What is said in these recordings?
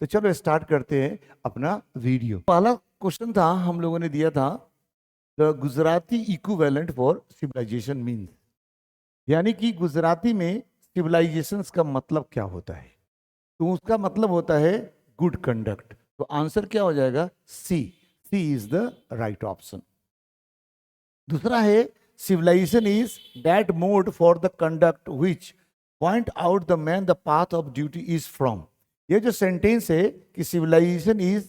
तो चलो स्टार्ट करते हैं अपना वीडियो। पहला क्वेश्चन था, हम लोगों ने दिया था the Gujarati equivalent for civilisation means, यानी कि गुजराती में सिविलाइजेशंस का मतलब क्या होता है। तो उसका मतलब होता है गुड कंडक्ट। तो आंसर क्या हो जाएगा? C. C is the right option. दूसरा है civilisation is that mode for the conduct which point out the man the path of duty is from. ये जो सेंटेंस है कि civilisation is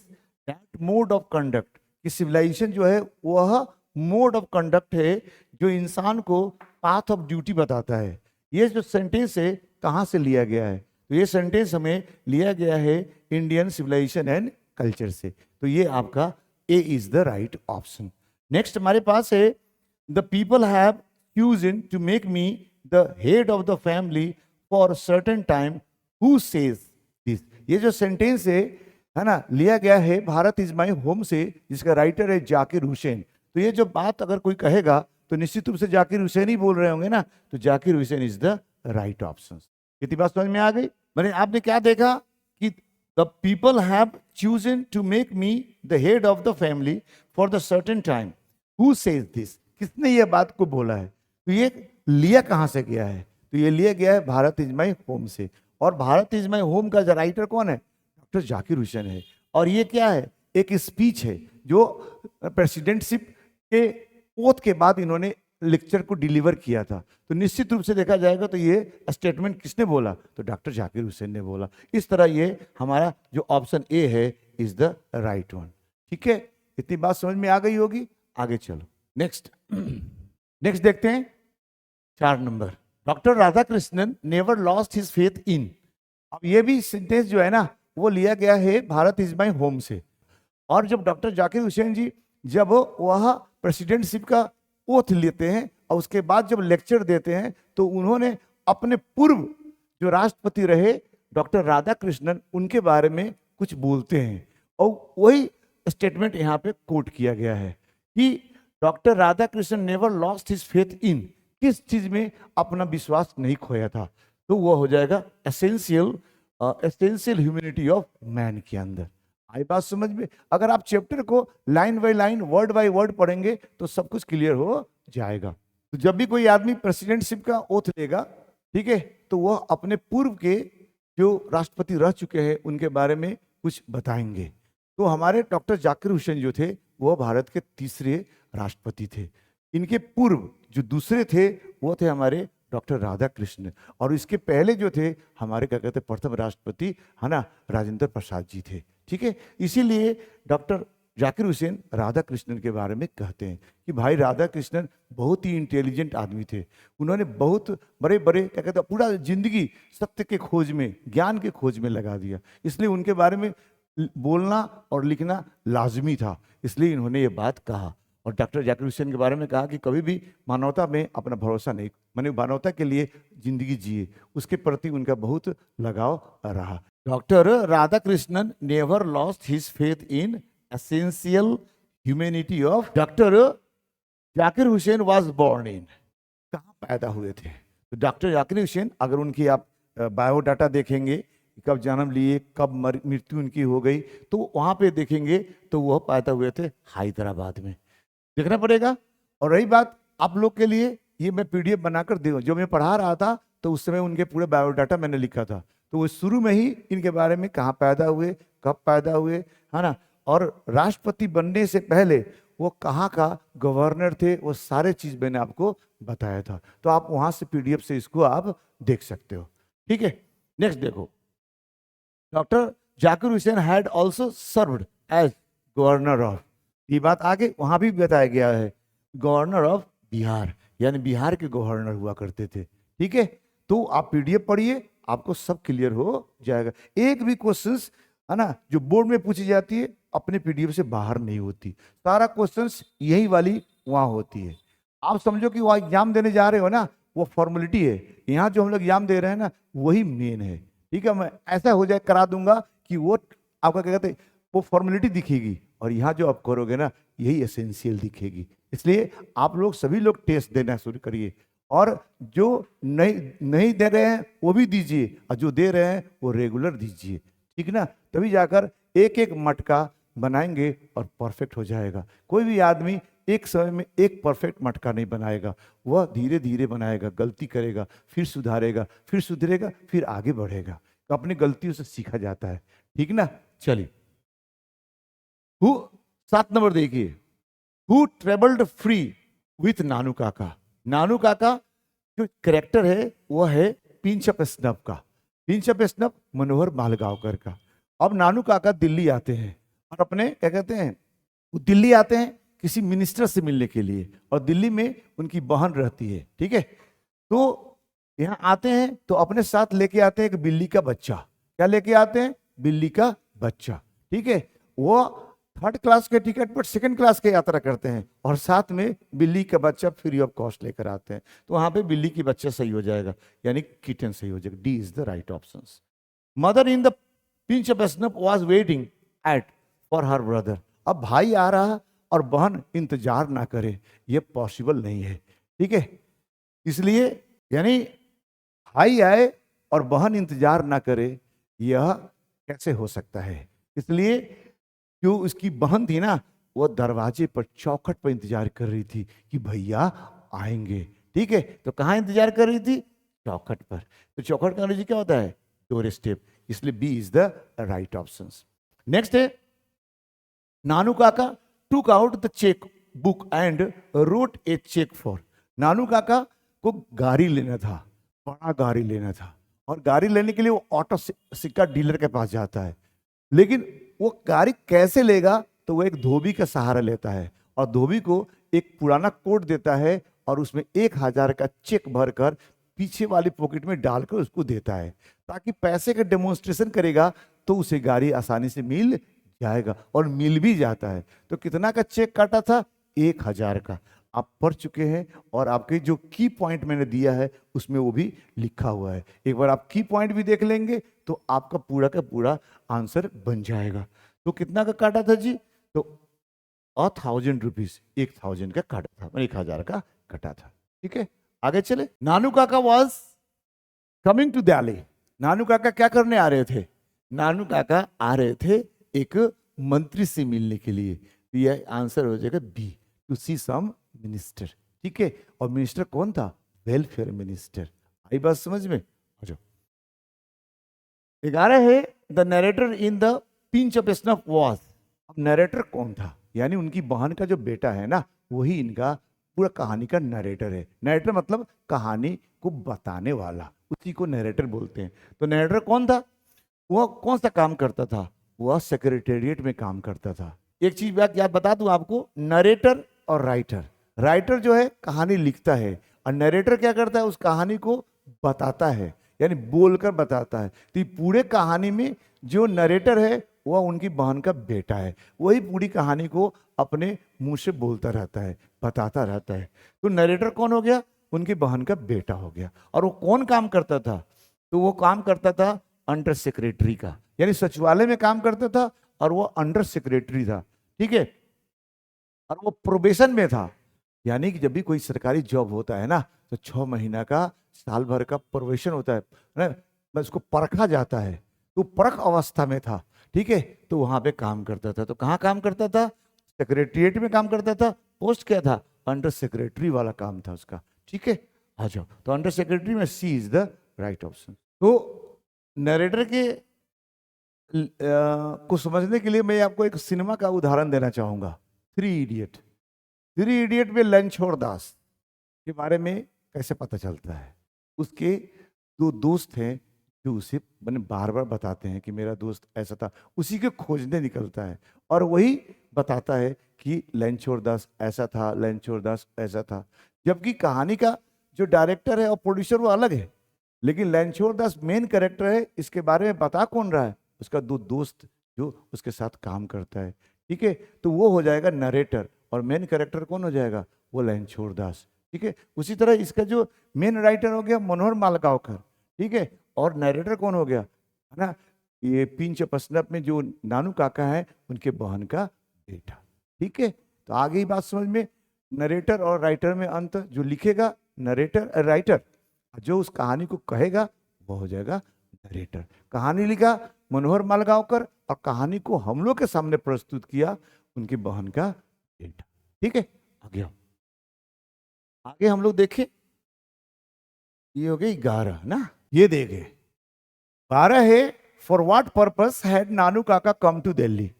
that mode of conduct, कि civilisation जो है वह मोड ऑफ कंडक्ट है जो इंसान को पाथ ऑफ ड्यूटी बताता है। ये जो सेंटेंस है कहाँ से लिया गया है? तो ये सेंटेंस हमें लिया गया है इंडियन सिविलाइजेशन एंड कल्चर से। तो ये आपका A is the right option. Next हमारे पास है the people have chosen to make me the head of the family for a certain time, who says this। ये जो सेंटेंस है ना, लिया गया है भारत इज माई होम से, जिसका राइटर है जाकिर हुसैन। तो ये जो बात अगर कोई कहेगा तो निश्चित रूप से जाकिर हुसैन ही बोल रहे होंगे ना, तो Zakir Hussain is the right option. कितनी बात समझ में आ गई? मैंने आपने क्या देखा कि the people have chosen to make me the head of the family for the certain time, who says this। किसने ये बात को बोला है? तो ये लिया कहाँ से गया है? तो ये लिया गया है भारत इज माई होम से। और भारत इज माई होम का जो राइटर कौन है? डॉक्टर जाकिर हुसैन है। और ये क्या है? एक स्पीच है जो प्रेसिडेंटशिप के ओथ के बाद इन्होंने लेक्चर को डिलीवर किया था। तो निश्चित रूप से देखा जाएगा तो ये स्टेटमेंट किसने बोला? तो डॉक्टर जाकिर हुसैन ने बोला। इस तरह ये हमारा जो ऑप्शन ए है इज द राइट वन। ठीक है, इतनी बात समझ में आ गई होगी। आगे चलो नेक्स्ट। नेक्स्ट देखते हैं 4 number. Doctor Radhakrishnan never lost his faith इन। अब ये भी सेंटेंस जो है ना वो लिया गया है भारत इज माई होम से। और जब डॉक्टर जाकिर हुसैन जी जब वह प्रेसिडेंटशिप का ओथ लेते हैं और उसके बाद जब लेक्चर देते हैं तो उन्होंने अपने पूर्व जो राष्ट्रपति रहे डॉक्टर राधाकृष्णन उनके बारे में कुछ बोलते हैं, और वही स्टेटमेंट यहाँ पे कोट किया गया है कि doctor Radhakrishnan never lost his faith इन, किस चीज में अपना विश्वास नहीं खोया था। तो वो हो जाएगा एसेंशियल ह्यूमैनिटी ऑफ मैन के अंदर। आई बात समझ में? अगर आप चैप्टर को line by line word by word पढ़ेंगे तो सब कुछ क्लियर हो जाएगा। तो जब भी कोई आदमी प्रेसिडेंटशिप का ओथ लेगा, ठीक है, तो वह अपने पूर्व के जो राष्ट्रपति रह चुके हैं उनके बारे में कुछ बताएंगे। तो हमारे डॉक्टर जाकिर हुसैन जो थे वह भारत के तीसरे राष्ट्रपति थे। इनके पूर्व जो दूसरे थे वो थे हमारे डॉक्टर राधाकृष्ण, और इसके पहले जो थे हमारे क्या कहते प्रथम राष्ट्रपति है ना राजेंद्र प्रसाद जी थे। ठीक है, इसीलिए डॉक्टर जाकिर हुसैन राधाकृष्णन के बारे में कहते हैं कि भाई राधाकृष्णन बहुत ही इंटेलिजेंट आदमी थे। उन्होंने बहुत बड़े बड़े क्या कहते पूरा जिंदगी सत्य के खोज में, ज्ञान के खोज में लगा दिया। इसलिए उनके बारे में बोलना और लिखना लाजमी था, इसलिए इन्होंने ये बात कहा। और डॉक्टर जाकिर हुसैन के बारे में कहा कि कभी भी मानवता में अपना भरोसा नहीं, माने मानवता के लिए जिंदगी जिए, उसके प्रति उनका बहुत लगाव रहा। Doctor Radhakrishnan never lost his faith in essential humanity of. Doctor Zakir Hussain was born in, कहाँ पैदा हुए थे? तो डॉक्टर जाकिर हुसैन अगर उनकी आप बायोडाटा देखेंगे, कब जन्म लिए, कब मृत्यु उनकी हो गई, तो वहाँ पे देखेंगे तो वह पैदा हुए थे हैदराबाद में, देखना पड़ेगा। और रही बात आप लोग के लिए, ये मैं पीडीएफ बनाकर दे, जो मैं पढ़ा रहा था तो उस समय उनके पूरे बायोडाटा मैंने लिखा था, तो वो शुरू में ही इनके बारे में कहाँ पैदा हुए, कब पैदा हुए, है ना, और राष्ट्रपति बनने से पहले वो कहाँ का गवर्नर थे, वो सारे चीज मैंने आपको बताया था। तो आप वहां से पीडीएफ से इसको आप देख सकते हो। ठीक है, नेक्स्ट देखो। Doctor Zakir Hussain had also served as governor of, ये बात आगे वहां भी बताया गया है, गवर्नर ऑफ बिहार, यानी बिहार के गवर्नर हुआ करते थे। ठीक है, तो आप पीडीएफ पढ़िए, आपको सब क्लियर हो जाएगा। एक भी क्वेश्चंस है ना जो बोर्ड में पूछी जाती है अपने पीडीएफ से बाहर नहीं होती, सारा क्वेश्चंस यही वाली वहां होती है। आप समझो कि वहां एग्जाम देने जा रहे हो ना, वो फॉर्मेलिटी है, यहाँ जो हम लोग एग्जाम दे रहे हैं ना वही मेन है। ठीक है, मैं ऐसा हो जाए करा दूंगा कि वो आपका क्या कहते हैं वो फॉर्मेलिटी दिखेगी, और यहाँ जो आप करोगे ना यही एसेंशियल दिखेगी। इसलिए आप लोग सभी लोग टेस्ट देना शुरू करिए, और जो नहीं दे रहे हैं वो भी दीजिए, और जो दे रहे हैं वो रेगुलर दीजिए। ठीक ना, तभी जाकर एक एक मटका बनाएंगे और परफेक्ट हो जाएगा। कोई भी आदमी एक समय में एक परफेक्ट मटका नहीं बनाएगा, वह धीरे धीरे बनाएगा, गलती करेगा, फिर सुधारेगा, फिर सुधरेगा, फिर आगे बढ़ेगा। तो अपनी गलतियों से सीखा जाता है, ठीक ना। चलिए, हु 7 नंबर देखिए, हु ट्रेवल्ड फ्री विथ नानू काका। नानू काका जो करेक्टर है वह है पिंचअप स्नब का। पिंचअप स्नब मनोहर मालगांवकर का। अब नानू काका दिल्ली आते हैं और अपने क्या कहते हैं, वो दिल्ली आते हैं किसी मिनिस्टर से मिलने के लिए, और दिल्ली में उनकी बहन रहती है, ठीक है। तो यहाँ आते हैं तो अपने साथ लेके आते हैं एक बिल्ली का बच्चा। क्या लेके आते हैं? बिल्ली का बच्चा, ठीक है। वो 3rd क्लास के टिकट पर 2nd क्लास की यात्रा करते हैं और साथ में बिल्ली का बच्चा फ्री ऑफ कॉस्ट लेकर आते हैं। तो वहां पे बिल्ली की बच्चा सही हो जाएगा, यानी किटन सही हो जाएगा। D is the right option. Mother in the pinch of snuff was waiting eight for her brother. अब भाई आ रहा और बहन इंतजार ना करे, ये पॉसिबल नहीं है, ठीक है। इसलिए यानी भाई आए और बहन इंतजार ना करे, यह कैसे हो सकता है। इसलिए जो उसकी बहन थी ना, वो दरवाजे पर चौखट पर इंतजार कर रही थी कि भैया आएंगे, ठीक है। तो कहाँ इंतजार कर रही थी? चौखट पर। तो चौखट का अंग्रेजी क्या होता है? Doorstep. इसलिए B is the right option. Next है, Nanu Kaka took out the cheque book and wrote a cheque for. Nanu काका को गाड़ी लेना था, बड़ा गाड़ी लेना था, और गाड़ी लेने के लिए वो ऑटो सिक्का डीलर के पास जाता है। लेकिन वो गाड़ी कैसे लेगा? तो वो एक धोबी का सहारा लेता है और धोबी को एक पुराना कोट देता है और उसमें 1000 का चेक भरकर पीछे वाली पॉकेट में डालकर उसको देता है, ताकि पैसे का डेमोन्स्ट्रेशन करेगा तो उसे गाड़ी आसानी से मिल जाएगा, और मिल भी जाता है। तो कितना का चेक काटा था? 1000 का। आप पढ़ चुके हैं और आपके जो की पॉइंट मैंने दिया है उसमें वो भी लिखा हुआ है। एक बार आप की पॉइंट भी देख लेंगे तो आपका पूरा का पूरा आंसर बन जाएगा। तो कितना का काटा था जी? तो 1000 रुपीज, 1000 का काटा था, 1000 का कटा था, ठीक है। आगे चले। नानू काका वॉज कमिंग टू दिल्ली। नानू काका क्या करने आ रहे थे? नानू काका आ रहे थे एक मंत्री से मिलने के लिए। तो यह आंसर हो जाएगा B, to see some minister, ठीक है। और मिनिस्टर कौन था? Welfare minister. आई बात समझ में? आ जाओ। 11 है, the narrator in the pinch of snuff was. अब नरेटर कौन था? यानी उनकी बहन का जो बेटा है ना, वही इनका पूरा कहानी का नरेटर है। नरेटर मतलब कहानी को बताने वाला, उसी को नरेटर बोलते हैं। तो नरेटर कौन था? वह कौन सा काम करता था? वह सेक्रेटेरिएट में काम करता था। एक चीज बात याद बता दूं आपको, नरेटर और राइटर। राइटर जो है कहानी लिखता है और नरेटर क्या करता है? उस कहानी को बताता है, यानी बोलकर बताता है। तो ये पूरे कहानी में जो नरेटर है वह उनकी बहन का बेटा है, वही पूरी कहानी को अपने मुंह से बोलता रहता है, बताता रहता है। तो नरेटर कौन हो गया? उनकी बहन का बेटा हो गया। और वो कौन काम करता था? तो वो काम करता था अंडर सेक्रेटरी का, यानी सचिवालय में काम करता था और वो अंडर सेक्रेटरी था, ठीक है। और वो प्रोबेशन में था, यानी कि जब भी कोई सरकारी जॉब होता है ना, तो 6 महीना का, साल भर का प्रोबेशन होता है ना, उसको परखा जाता है। तो परख अवस्था में था, ठीक है। तो वहां पे काम करता था। तो कहाँ काम करता था? सेक्रेटरिएट में काम करता था। पोस्ट क्या था? अंडर सेक्रेटरी वाला काम था उसका, ठीक है। आ जाओ। तो अंडर सेक्रेटरी में सी इज द राइट ऑप्शन। तो नरेटर के को समझने के लिए मैं आपको एक सिनेमा का उदाहरण देना चाहूंगा, 3 इडियट। 3 इडियट में रणछोड़ दास के बारे में कैसे पता चलता है? उसके 2 दोस्त हैं जो उसे मैंने बार बार बताते हैं कि मेरा दोस्त ऐसा था, उसी के खोजने निकलता है और वही बताता है कि रणछोड़ दास ऐसा था, रणछोड़ दास ऐसा था। जबकि कहानी का जो डायरेक्टर है और प्रोड्यूसर वो अलग है, लेकिन रणछोड़ दास मेन कैरेक्टर है। इसके बारे में बता कौन रहा है? उसका 2 दोस्त जो उसके साथ काम करता है, ठीक है। तो वो हो जाएगा नरेटर और मेन कैरेक्टर कौन हो जाएगा? वो रणछोड़ दास, ठीक है। उसी तरह इसका जो मेन राइटर हो गया मनोहर मालगांवकर, ठीक है। और नरेटर कौन हो गया? है ना, ये पिंच ऑफ स्नफ में जो नानू काका है उनके बहन का बेटा, ठीक है। तो आगे ही बात समझ में। नरेटर और राइटर में अंत, जो लिखेगा नरेटर राइटर, जो उस कहानी को कहेगा वो हो जाएगा नरेटर। कहानी लिखा मनोहर मालगांवकर, और कहानी को हम लोग के सामने प्रस्तुत किया उनकी बहन का बेटा। ठीक है, आगे हम लोग देखें, ये हो गई 11 ना, ये देखे 12 है, फॉर व्हाट पर्पस हैड नानू काका कम टू दिल्ली?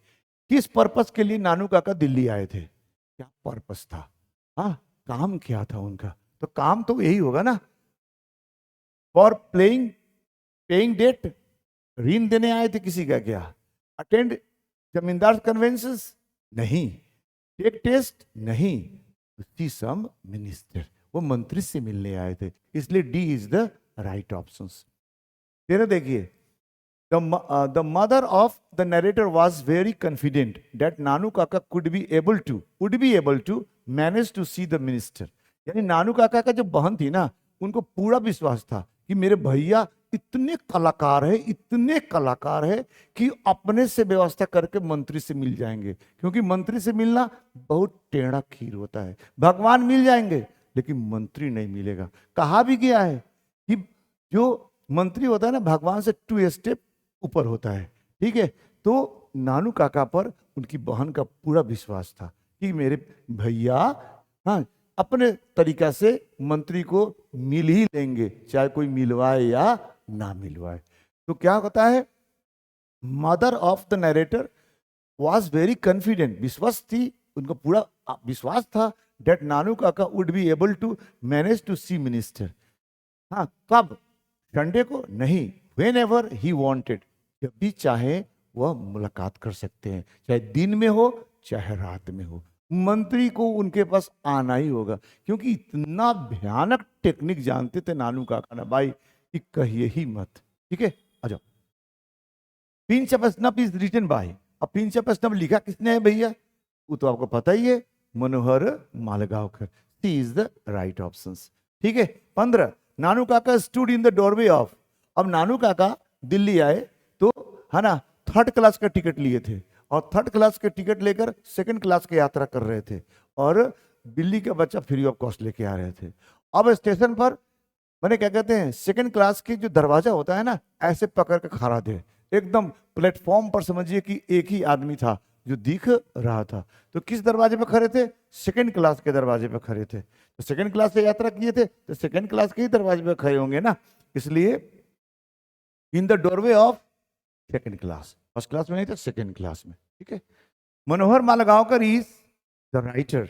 किस पर्पस के लिए नानू काका दिल्ली आए थे? क्या पर्पस था? हाँ, काम क्या था उनका? तो काम तो यही होगा ना, फॉर पेइंग डेट, ऋण देने आए थे किसी का क्या? Attend zamindar conventions? नहीं। Take test? नहीं। सी सम मिनिस्टर, वो मंत्री से मिलने आए थे, इसलिए D is the right option. तेरे देखिए, the mother of the narrator was very confident that Nanu Kaka would be able to manage to see the minister। यानी नानू काका का जो बहन थी ना, उनको पूरा विश्वास था कि मेरे भैया इतने कलाकार है कि अपने से व्यवस्था करके मंत्री से मिल जाएंगे, क्योंकि मंत्री से मिलना बहुत टेढ़ा खीर होता है। भगवान मिल जाएंगे लेकिन मंत्री नहीं मिलेगा। कहा भी गया है कि जो मंत्री होता है ना, भगवान से 2 स्टेप ऊपर होता है। ठीक है, तो नानू काका पर उनकी बहन का पूरा विश्वास था कि मेरे भैया हाँ अपने तरीका से मंत्री को मिल ही लेंगे, चाहे कोई मिलवाए या ना मिलवाए। तो क्या होता है, mother of the narrator was very confident, विश्वास थी, उनको पूरा विश्वास था that Nanu Kaka would be able to manage to see minister. हाँ, कब? संडे को? नहीं, वेन एवर ही वॉन्टेड, जब भी चाहे वह मुलाकात कर सकते हैं, चाहे दिन में हो चाहे रात में हो। मंत्री को उनके पास आना ही होगा, क्योंकि इतना भयानक टेक्निक जानते थे नानू काका ना भाई कि कहिए ही मत। ठीक है, आ जाओ। Pinch of snuff is written by, अब पिंच ऑफ स्नफ लिखा किसने है भैया? वो तो आपको पता ही है, मनोहर मालगांवकर। सी इज द राइट ऑप्शन। ठीक है, 15, नानू काका stood in the doorway of. अब नानू काका दिल्ली आए तो है ना, 3rd क्लास का टिकट लिए थे, और 3rd क्लास के टिकट लेकर 2nd क्लास की यात्रा कर रहे थे, और दिल्ली का बच्चा फ्री ऑफ कॉस्ट लेके आ रहे थे। अब स्टेशन पर मैंने क्या कहते हैं, 2nd क्लास की जो दरवाजा होता है ना, ऐसे पकड़ के खड़ा थे एकदम प्लेटफॉर्म पर। समझिए कि एक ही आदमी था जो दिख रहा था। तो किस दरवाजे पे खड़े थे? 2nd क्लास के दरवाजे पे खड़े थे। तो 2nd क्लास से यात्रा किए थे तो 2nd क्लास के ही दरवाजे पे खड़े होंगे ना, इसलिए in the doorway of 2nd class, 1st class में नहीं था, 2nd क्लास में। ठीक है, मनोहर मालगांवकर इज द राइटर।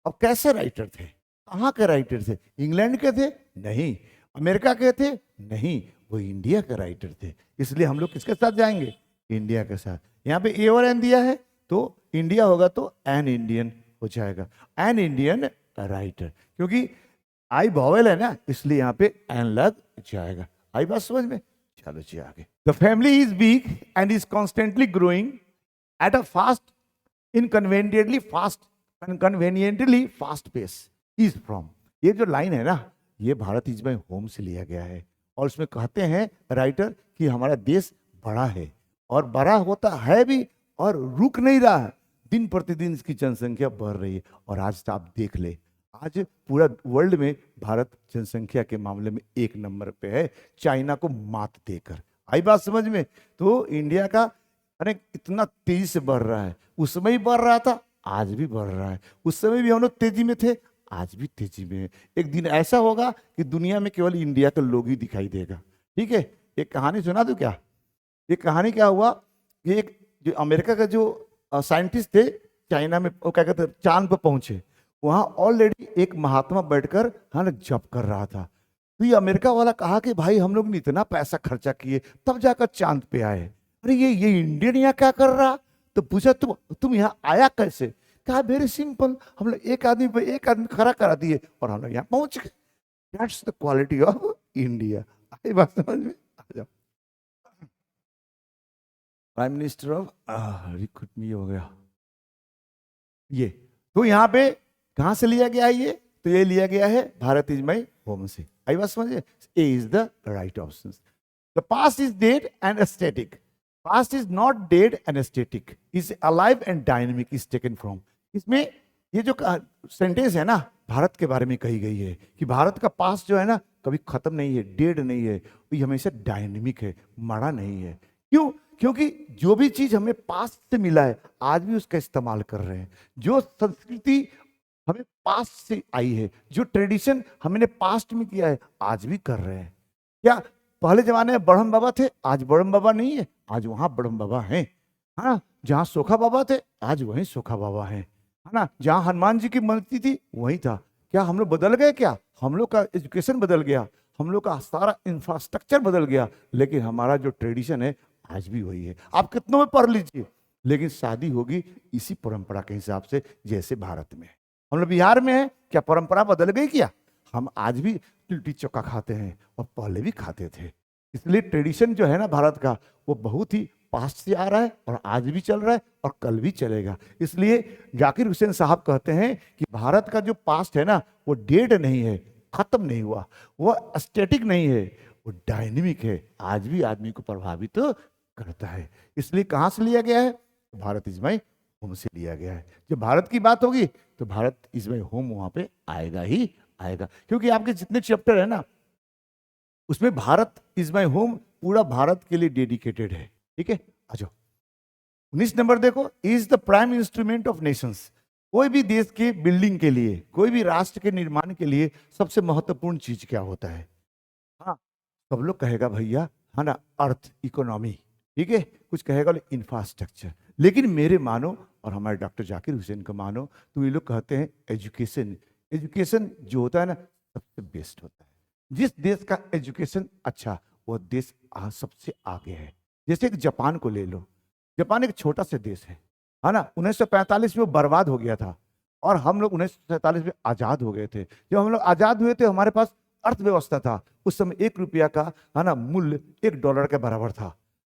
अब कैसे राइटर थे? कहाँ के राइटर थे? इंग्लैंड के थे? नहीं। अमेरिका के थे? नहीं, वो इंडिया के राइटर थे। इसलिए हम लोग किसके साथ जाएंगे? इंडिया के साथ। यहाँ पे ए और एन दिया है, तो इंडिया होगा तो एन इंडियन हो जाएगा, एन इंडियन राइटर, क्योंकि आई वॉवेल है ना, इसलिए यहाँ पे एन लग जाएगा। आई बात समझ में? चलो जी आगे। The family is big and is constantly growing at a fast conveniently fast pace. Is from, ये जो लाइन है ना, ये भारत इज माय होम से लिया गया है, और उसमें कहते हैं राइटर कि हमारा देश बड़ा है, और बड़ा होता है भी, और रुक नहीं रहा है। दिन प्रतिदिन इसकी जनसंख्या बढ़ रही है, और आज आप देख ले, आज पूरा वर्ल्ड में भारत जनसंख्या के मामले में 1 नंबर पे है, चाइना को मात देकर। आई बात समझ में? तो इंडिया का अरे इतना तेजी से बढ़ रहा है, उस समय भी बढ़ रहा था, आज भी बढ़ रहा है। उस समय भी हम लोग तेजी में थे, आज भी तेजी में है। एक दिन ऐसा होगा कि दुनिया में केवल इंडिया का लोग ही दिखाई देगा। ठीक है, एक कहानी सुना दूं क्या? ये कहानी क्या हुआ कि एक जो अमेरिका का जो साइंटिस्ट थे, चाइना में वो क्या कहते हैं, चांद पर पहुंचे। वहां ऑलरेडी एक महात्मा बैठकर हाँ जप कर रहा था। तो ये अमेरिका वाला कहा कि भाई हम लोग ने इतना पैसा खर्चा किए तब जाकर चांद पे आए, अरे ये इंडियन यहाँ क्या कर रहा? तो पूछा तुम यहाँ आया कैसे? कहा वेरी सिंपल, हम लोग एक आदमी खड़ा करा दिए और हम लोग यहाँ पहुंच गए। That's the quality of India. आई बात समझ में? आ जाओ। प्राइम मिनिस्टर ऑफ रिक्रूट में हो गया ये। तो यहाँ पे कहां से लिया गया है ये? तो ये लिया गया है भारत इज माई होम से। आई बात समझिए? A is the right option. The past is dead and static. Past is not dead and static, is alive and dynamic, is taken from. इसमें ये जो सेंटेंस है ना, भारत के बारे में कही गई है कि भारत का पास्ट जो है ना कभी खत्म नहीं है, डेड नहीं है, ये हमेशा डायनेमिक है, मरा नहीं है। क्यों? क्योंकि जो भी चीज हमें पास्ट से मिला है आज भी उसका इस्तेमाल कर रहे हैं। जो संस्कृति हमें पास्ट से आई है, जो ट्रेडिशन हमने पास्ट में किया है आज भी कर रहे हैं। क्या पहले जमाने में ब्रह्म बाबा थे, आज ब्रह्म बाबा नहीं है, आज वहां ब्रह्म बाबा हैं। हाँ, जहाँ सोखा बाबा थे आज वहीं सोखा बाबा हैं, है ना। जहाँ हनुमान जी की मूर्ति थी वही था। क्या हम लोग बदल गए? क्या हम लोग का एजुकेशन बदल गया, हम लोग का सारा इंफ्रास्ट्रक्चर बदल गया, लेकिन हमारा जो ट्रेडिशन है आज भी वही है। आप कितनों में पढ़ लीजिए, लेकिन शादी होगी इसी परंपरा के हिसाब से जैसे भारत में है। हम लोग बिहार में है, क्या परंपरा बदल गई? क्या हम आज भी लिट्टी चोखा खाते हैं और पहले भी खाते थे। इसलिए ट्रेडिशन जो है ना भारत का, वो बहुत ही पास्ट से आ रहा है और आज भी चल रहा है और कल भी चलेगा। इसलिए जाकिर हुसैन साहब कहते हैं कि भारत का जो पास्ट है ना वो डेड नहीं है, खत्म नहीं हुआ, वो स्टैटिक नहीं है, वो डायनेमिक है, आज भी आदमी को प्रभावित तो करता है। इसलिए कहाँ से लिया गया है? भारत इज माई होम से लिया गया है। जब भारत की बात होगी तो भारत इज माई होम वहां पे आएगा ही आएगा, क्योंकि आपके जितने चैप्टर है ना उसमें भारत इज माई होम पूरा भारत के लिए डेडिकेटेड है। ठीक है, आ जाओ 19 नंबर देखो, is the prime instrument of Nations. कोई भी देश के बिल्डिंग के लिए, कोई भी राष्ट्र के निर्माण के लिए सबसे महत्वपूर्ण चीज क्या होता है? हाँ, सब लोग कहेगा भैया, है ना, अर्थ, इकोनॉमी, ठीक है, कुछ कहेगा इंफ्रास्ट्रक्चर, लेकिन मेरे मानो और हमारे डॉक्टर जाकिर हुसैन को मानो तो ये लोग कहते हैं एजुकेशन। एजुकेशन जो होता है ना सबसे बेस्ट होता है। जिस देश का एजुकेशन अच्छा, वो देश सबसे आगे है। जैसे एक जापान को ले लो, जापान एक छोटा सा देश है ना। 1945 में वो बर्बाद हो गया था और हम लोग 1947 में आजाद हो गए थे। जब हम लोग आजाद हुए थे हमारे पास अर्थव्यवस्था था, उस समय 1 रुपया का, है ना, मूल्य $1 के बराबर था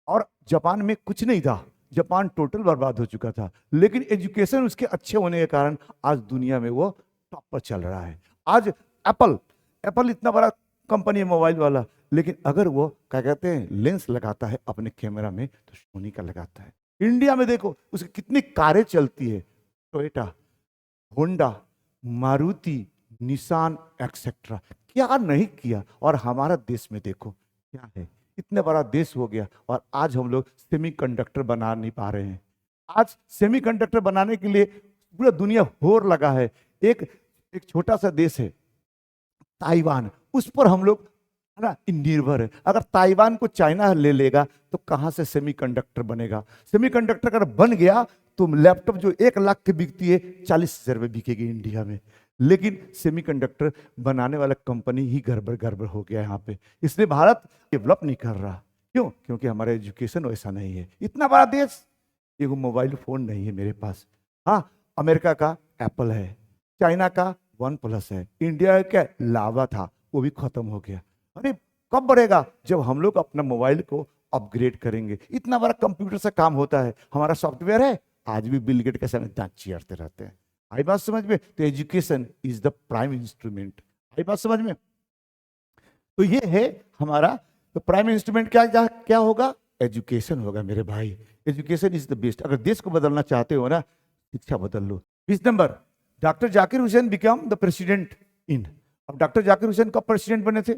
और जापान में कुछ नहीं था। जापान टोटल बर्बाद हो चुका था, लेकिन एजुकेशन उसके अच्छे होने के कारण आज दुनिया में वो टॉप पर चल रहा है। आज एप्पल इतना बड़ा कंपनी है मोबाइल वाला, लेकिन अगर वो क्या कहते हैं लेंस लगाता है अपने कैमरा में तो सोनी का लगाता है। इंडिया में देखो उसकी कितनी कारें चलती है, Toyota, Honda, Maruti, Nissan etcetera, क्या नहीं किया। और हमारा देश में देखो क्या है, इतना बड़ा देश हो गया और आज हम लोग सेमीकंडक्टर बना नहीं पा रहे हैं। आज सेमीकंडक्टर बनाने के लिए पूरा दुनिया होर लगा है। एक छोटा सा देश है ताइवान, उस पर हम लोग, है ना, निर्भर है। अगर ताइवान को चाइना ले लेगा तो कहां से सेमीकंडक्टर बनेगा? सेमीकंडक्टर अगर बन गया तो लैपटॉप जो 1 लाख की बिकती है 40,000 में बिकेगी इंडिया में। लेकिन सेमीकंडक्टर बनाने वाला कंपनी ही गड़बड़ हो गया यहाँ पे, इसलिए भारत डेवलप नहीं कर रहा। क्यों? क्योंकि हमारा एजुकेशन वैसा नहीं है। इतना बड़ा देश, एगो मोबाइल फोन नहीं है मेरे पास। हाँ, अमेरिका का एप्पल है, चाइना का OnePlus है, इंडिया का लावा था वो भी खत्म हो गया। अरे कब बढ़ेगा? जब हम लोग अपना मोबाइल को अपग्रेड करेंगे। इतना बड़ा कंप्यूटर से काम होता है, हमारा सॉफ्टवेयर है, आज भी बिल गेट के सामने दांत चीरते रहते हैं। आई बात समझ में? तो education is the prime instrument. आई बात समझ में? तो ये है हमारा, तो प्राइम इंस्ट्रूमेंट क्या क्या होगा? एजुकेशन होगा मेरे भाई। Education is the best. अगर देश को बदलना चाहते हो ना, शिक्षा बदल लो। 20 number, doctor Zakir Hussain became the president in. अब डॉक्टर जाकिर हुसैन कब प्रेसिडेंट बने थे?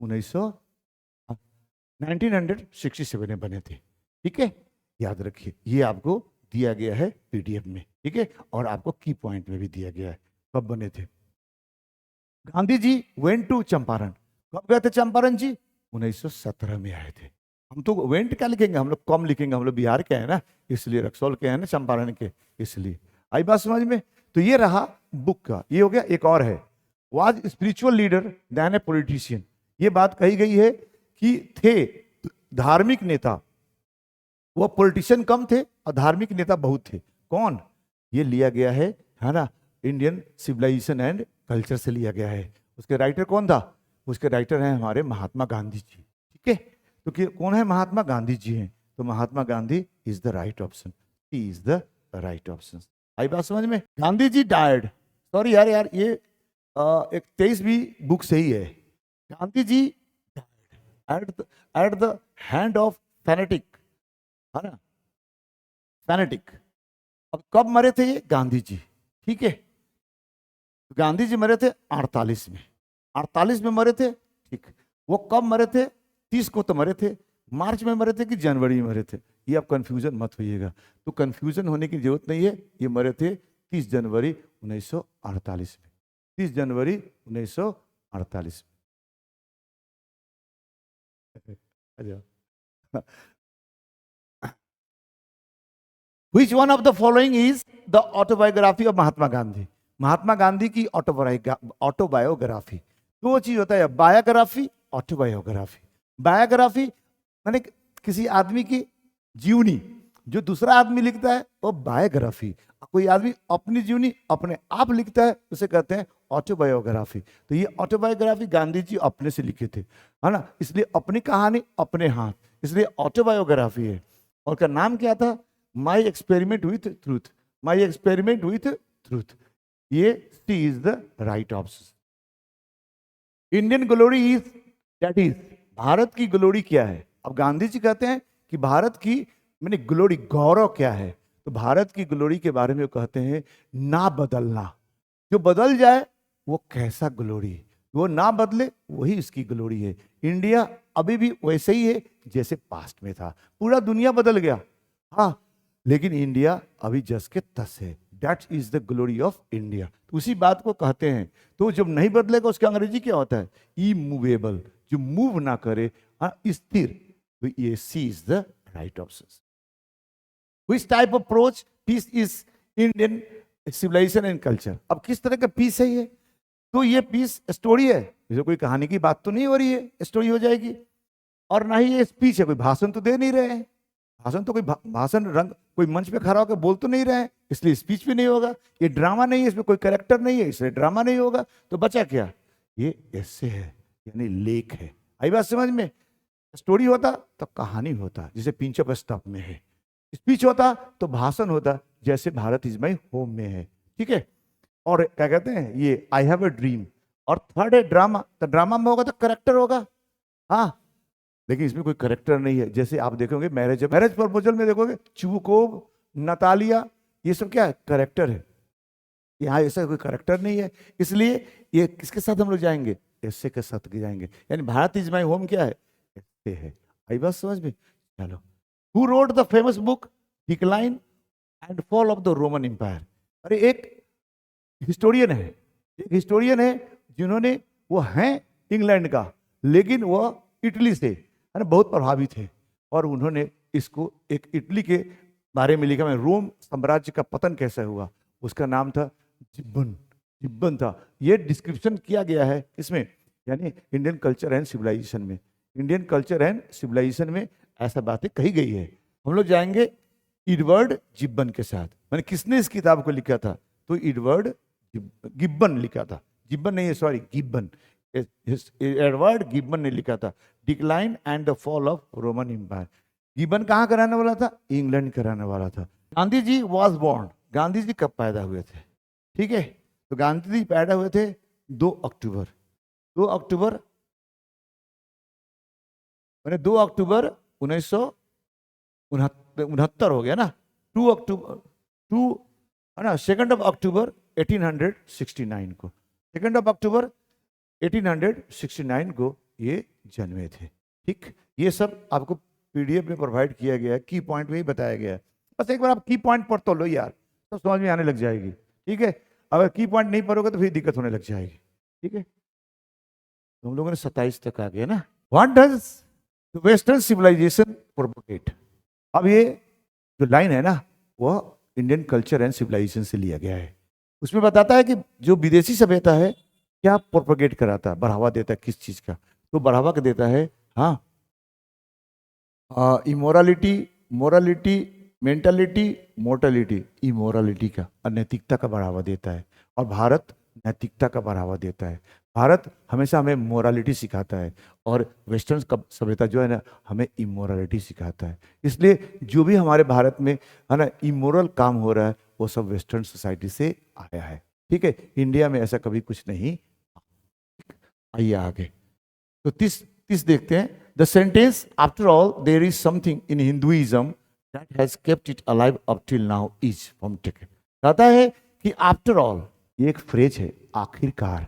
1967 में बने थे। ठीक है, याद रखिए, ये आपको दिया गया है पीडीएफ में, ठीक है, और आपको की पॉइंट में भी दिया गया है कब बने थे। गांधी जी वेंट टू चंपारण, कब गए थे चंपारण जी? 1917 में आए थे। हम तो वेंट क्या लिखेंगे, हम लोग कम लिखेंगे, हम लोग बिहार के हैं ना, इसलिए रक्सौल के हैं ना, चंपारण के, इसलिए। आई बात समझ में? तो ये रहा बुक का, ये हो गया। एक और है, was spiritual leader than a politician. ये बात कही गई है कि थे धार्मिक नेता, वो पॉलिटिशियन कम थे और धार्मिक नेता बहुत थे। कौन? ये लिया गया है ना, इंडियन सिविलाइजेशन एंड कल्चर से लिया गया है। उसके राइटर कौन था? उसके राइटर हैं हमारे महात्मा गांधी जी। ठीक है, तो कौन है? महात्मा गांधी जी हैं। तो Mahatma Gandhi is the right option, he is the right option. आई बात समझ में? गांधी जी डायड, सॉरी यार ये एक 23वीं बुक से ही है। Gandhi ji at the hand of fanatic, है ना, फैनेटिक। अब कब मरे थे ये? गांधी जी। ठीक है, गांधी जी मरे थे 48 में, 48 में मरे थे। ठीक, वो कब मरे थे? 30 को तो मरे थे, मार्च में मरे थे कि जनवरी में मरे थे? ये आप कंफ्यूजन मत होइएगा। तो कंफ्यूजन होने की जरूरत नहीं है। ये मरे थे 30 जनवरी 1948 में, 30 जनवरी 1948 में। अच्छा। Which one of the following is the autobiography of Mahatma Gandhi? Mahatma Gandhi की ऑटोबायोग्राफी। दो चीज होता है, बायोग्राफी, ऑटोबायोग्राफी। बायोग्राफी माने किसी आदमी की जीवनी, जो दूसरा आदमी लिखता है वो बायोग्राफी। कोई आदमी अपनी जीवनी अपने आप लिखता है उसे कहते हैं ऑटोबायोग्राफी। तो ये ऑटोबायोग्राफी गांधी जी अपने से लिखे थे, है ना, इसलिए अपनी कहानी अपने हाथ, इसलिए ऑटोबायोग्राफी है। और का नाम क्या था? My experiment with truth. My experiment with truth. ये C is the right option. Indian glory is, that is, Bharat की ग्लोरी क्या है? अब गांधी जी कहते हैं कि भारत की मैंने ग्लोरी, गौरव क्या है? तो भारत की ग्लोरी के बारे में कहते हैं ना बदलना। जो बदल जाए वो कैसा ग्लोरी, वो ना बदले वही इसकी ग्लोरी है। इंडिया अभी भी वैसे ही है जैसे पास्ट में था। पूरा दुनिया बदल गया, हाँ, लेकिन इंडिया अभी जस के तस है। That is the glory of India. तो उसी बात को कहते हैं। तो जब नहीं बदलेगा उसका अंग्रेजी क्या होता है? इमूवेबल, जो मूव ना करे, स्थिर। तो ये C is the right option. Which type of approach peace is Indian civilisation and culture? अब किस तरह का पीस है ये? तो ये पीस स्टोरी है, जैसे कोई कहानी की बात तो नहीं हो रही है, स्टोरी हो जाएगी। और ना ही ये स्पीच है, कोई भाषण तो दे नहीं रहे हैं। भाषण तो कोई भाषण रंग कोई मंच पे खड़ा होकर बोल तो नहीं रहे हैं, इसलिए स्पीच भी नहीं होगा। ये ड्रामा नहीं है, इसमें कोई कैरेक्टर नहीं है, इसलिए ड्रामा नहीं होगा। तो बचा क्या? ये ऐसे है, यानी लेख है। आई बात समझ में? स्टोरी होता तो कहानी होता, जैसे पिंच ऑफ स्टॉप में है। स्पीच होता तो भाषण होता, जैसे भारत इज माई होम में है। ठीक है। और क्या कहते हैं, ये आई हैव ए ड्रीम। और थर्ड है ड्रामा। तो ड्रामा में होगा तो करेक्टर होगा, हाँ, लेकिन इसमें कोई करेक्टर नहीं है। जैसे आप देखोगे मैरिज प्रपोजल में देखोगे चुबकोव, नतालिया, ये सब क्या है? करेक्टर है। यहाँ ऐसा कोई करेक्टर नहीं है, इसलिए ये किसके साथ हम लोग जाएंगे? ऐसे के साथ जाएंगे। यानी भारत इज माई होम क्या है? ऐसे है। आई बात समझ में? चलो। Who wrote the famous book decline and fall of the Roman empire? अरे एक हिस्टोरियन है, एक हिस्टोरियन है जिन्होंने, वो हैं इंग्लैंड का, लेकिन वह इटली से है ना बहुत प्रभावित है। और उन्होंने इसको एक इटली के बारे में लिखा, मैं रोम साम्राज्य का पतन कैसे हुआ। उसका नाम था जिब्बन, जिब्बन था। ये डिस्क्रिप्शन किया गया है इसमें, यानी इंडियन कल्चर एंड सिविलाइजेशन में। इंडियन कल्चर एंड सिविलाइजेशन में ऐसा बातें कही गई है। हम लोग जाएंगे एडवर्ड जिब्बन के साथ। मैंने किसने इस किताब को लिखा था? तो एडवर्ड गिब्बन लिखा था। जिब्बन नहीं है, सॉरी, गिब्बन। एडवर्ड गिब्बन ने लिखा था decline and the fall of Roman empire. Gibbon कहाँ का रहने वाला था? इंग्लैंड का रहने वाला था। Gandhi ji was born. गांधी जी कब पैदा हुए थे? ठीक है, तो गांधी जी पैदा हुए थे 2 अक्टूबर। 2 अक्टूबर मैंने 2 अक्टूबर 1969 हो गया ना। 2 अक्टूबर 2 है ना, 2 अक्टूबर 1869 को, 2 अक्टूबर 1869 को ये जन्मे थे। ठीक, ये सब आपको पीडीएफ में प्रोवाइड किया गया है, की पॉइंट में ही बताया गया है। बस एक बार आप की पॉइंट पढ़ तो लो यार, तो समझ में आने लग जाएगी। ठीक है, अगर की पॉइंट नहीं पढ़ोगे तो फिर दिक्कत होने लग जाएगी। ठीक है, तो हम लोगों ने 27 तक आ गया ना। What does western civilisation propagate? अब ये जो लाइन है ना, वह इंडियन कल्चर एंड सिविलाइजेशन से लिया गया है। उसमें बताता है कि जो विदेशी सभ्यता है क्या प्रोपोगेट कराता है, बढ़ावा देता है किस चीज का? तो बढ़ावा देता है, हाँ, immorality, morality, mentality, mortality, immorality का, अनैतिकता का बढ़ावा देता है। और भारत नैतिकता का बढ़ावा देता है। भारत हमेशा हमें मोरालिटी सिखाता है, और वेस्टर्न सभ्यता जो है ना, हमें इमोरालिटी सिखाता है। इसलिए जो भी हमारे भारत में है ना इमोरल काम हो रहा है, वो सब वेस्टर्न सोसाइटी से आया है। ठीक है, इंडिया में ऐसा कभी कुछ नहीं। आइए आगे, तो 30 देखते हैं। The sentence after all there is something in Hinduism that has kept it alive up till now is from taken. कहता है कि आफ्टर ऑल, ये एक फ्रेज है, आखिरकार।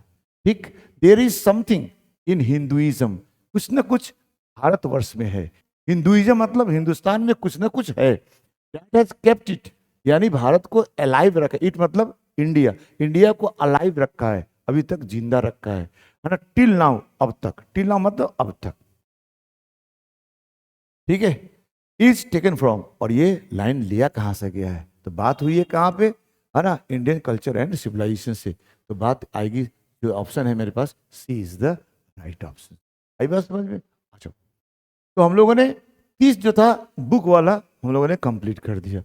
ठीक, there is something in Hinduism, कुछ ना कुछ भारतवर्ष में है। हिंदुइज्म मतलब हिंदुस्तान में कुछ ना कुछ है, दैट हैज केप्ट इट, यानी भारत को अलाइव रखा, इट मतलब इंडिया, इंडिया को अलाइव रखा है, अभी तक जिंदा रखा है ना, टिल नाउ, अब तक, टिल नाउ मतलब अब तक, ठीक है। इज टेकन फ्रॉम, और ये लाइन लिया कहां से गया है, तो बात हुई है कहां पे, है ना, इंडियन कल्चर एंड सिविलाइजेशन से, तो बात आएगी, जो ऑप्शन है मेरे पास, सी इज द राइट ऑप्शन। आई बात समझ में? अच्छा, तो हम लोगों ने 30 जो था बुक वाला हम लोगों ने कंप्लीट कर दिया।